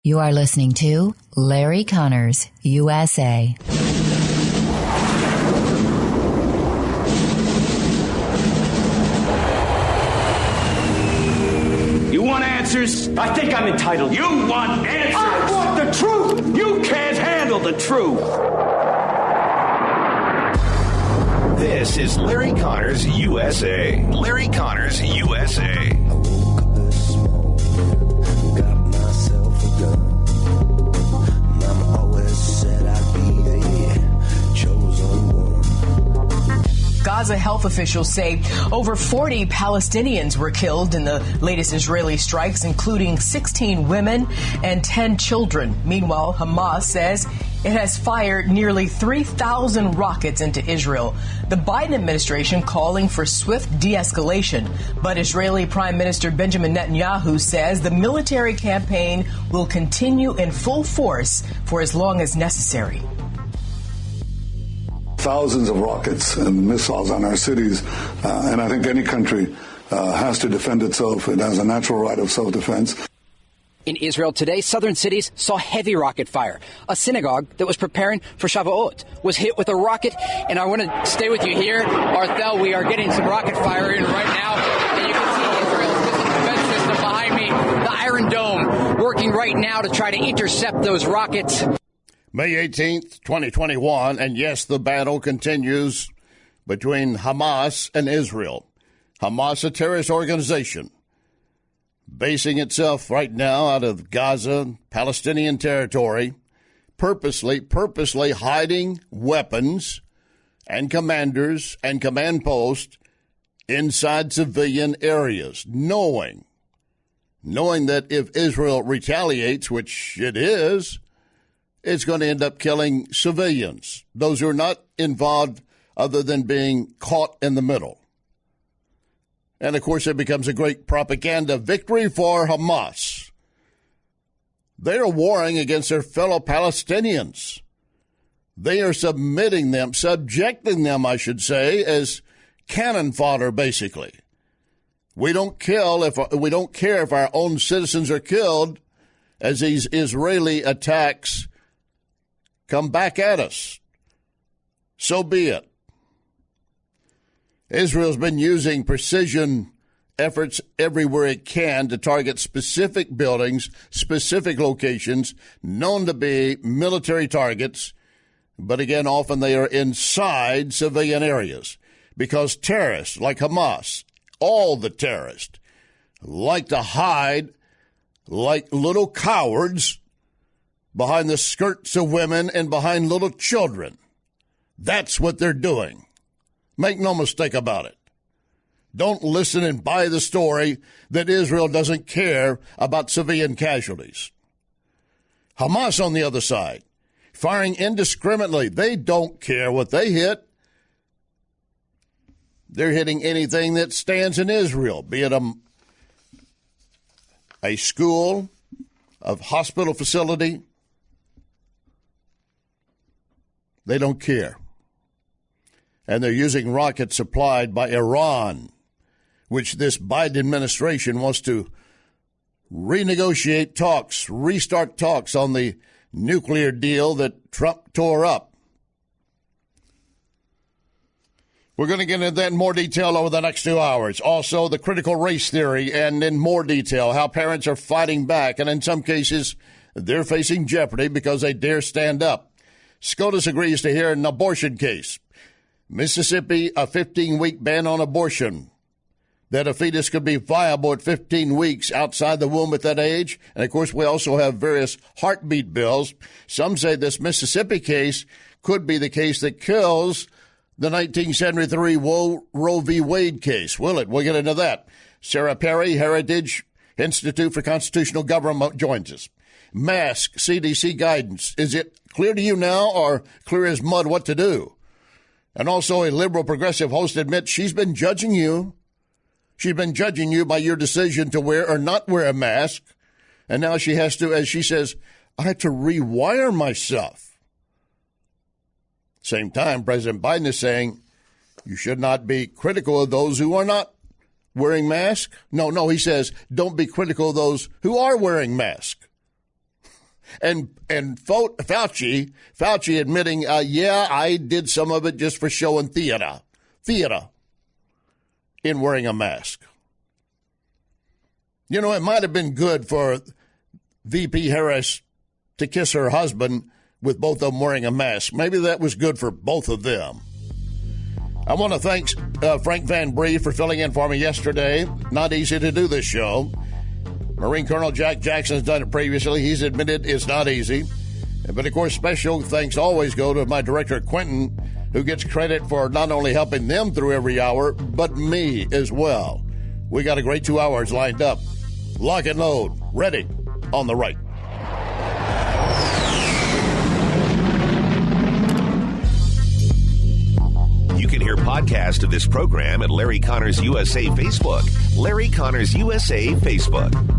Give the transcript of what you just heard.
You are listening to Larry Conners, USA. You want answers? I think I'm entitled. You want answers? I want the truth! You can't handle the truth. This is Larry Conners USA. Larry Conners USA. Gaza health officials say over 40 Palestinians were killed in the latest Israeli strikes, including 16 women and 10 children. Meanwhile, Hamas says it has fired nearly 3,000 rockets into Israel. The Biden administration calling for swift de-escalation, but Israeli Prime Minister Benjamin Netanyahu says the military campaign will continue in full force for as long as necessary. Thousands of rockets and missiles on our cities, and I think any country has to defend itself. It has a natural right of self-defense. In Israel today, southern cities saw heavy rocket fire. A synagogue that was preparing for Shavuot was hit with a rocket, and I want to stay with you here. Arthel, we are getting some rocket fire in right now, and you can see Israel's missile defense system behind me, the Iron Dome, working right now to try to intercept those rockets. May 18th, 2021, and yes, the battle continues between Hamas and Israel. Hamas, a terrorist organization, basing itself right now out of Gaza, Palestinian territory, purposely hiding weapons and commanders and command posts inside civilian areas, knowing that if Israel retaliates, which it is, it's going to end up killing civilians, those who are not involved other than being caught in the middle. And, of course, it becomes a great propaganda victory for Hamas. They are warring against their fellow Palestinians. They are subjecting them, I should say, as cannon fodder, basically. We don't care if our own citizens are killed as these Israeli attacks come back at us. So be it. Israel's been using precision efforts everywhere it can to target specific buildings, specific locations known to be military targets. But again, often they are inside civilian areas because terrorists like Hamas, all the terrorists, like to hide like little cowards behind the skirts of women and behind little children. That's what they're doing. Make no mistake about it. Don't listen and buy the story that Israel doesn't care about civilian casualties. Hamas on the other side, firing indiscriminately. They don't care what they hit. They're hitting anything that stands in Israel, be it a school, a hospital facility. They don't care. And they're using rockets supplied by Iran, which this Biden administration wants to renegotiate talks, restart talks on the nuclear deal that Trump tore up. We're going to get into that in more detail over the next 2 hours. Also, the critical race theory, and in more detail, how parents are fighting back, and in some cases, they're facing jeopardy because they dare stand up. SCOTUS agrees to hear an abortion case. Mississippi, a 15-week ban on abortion, that a fetus could be viable at 15 weeks outside the womb at that age. And, of course, we also have various heartbeat bills. Some say this Mississippi case could be the case that kills the 1973 Roe v. Wade case. Will it? We'll get into that. Sarah Perry, Heritage Institute for Constitutional Government, joins us. Mask, CDC guidance. Is it clear to you now or clear as mud what to do? And also a liberal progressive host admits she's been judging you. She's been judging you by your decision to wear or not wear a mask. And now she has to, as she says, I had to rewire myself. Same time, President Biden is saying you should not be critical of those who are not wearing masks. No, he says don't be critical of those who are wearing masks. And Fauci admitting, yeah, I did some of it just for show and theater in wearing a mask. You know, it might have been good for VP Harris to kiss her husband with both of them wearing a mask. Maybe that was good for both of them. I want to thank Frank Van Bree for filling in for me yesterday. Not easy to do this show. Marine Colonel Jack Jackson has done it previously. He's admitted it's not easy. But, of course, special thanks always go to my director, Quentin, who gets credit for not only helping them through every hour, but me as well. We got a great 2 hours lined up. Lock and load. Ready. On the right. You can hear podcast of this program at Larry Connors USA Facebook. Larry Connors USA Facebook.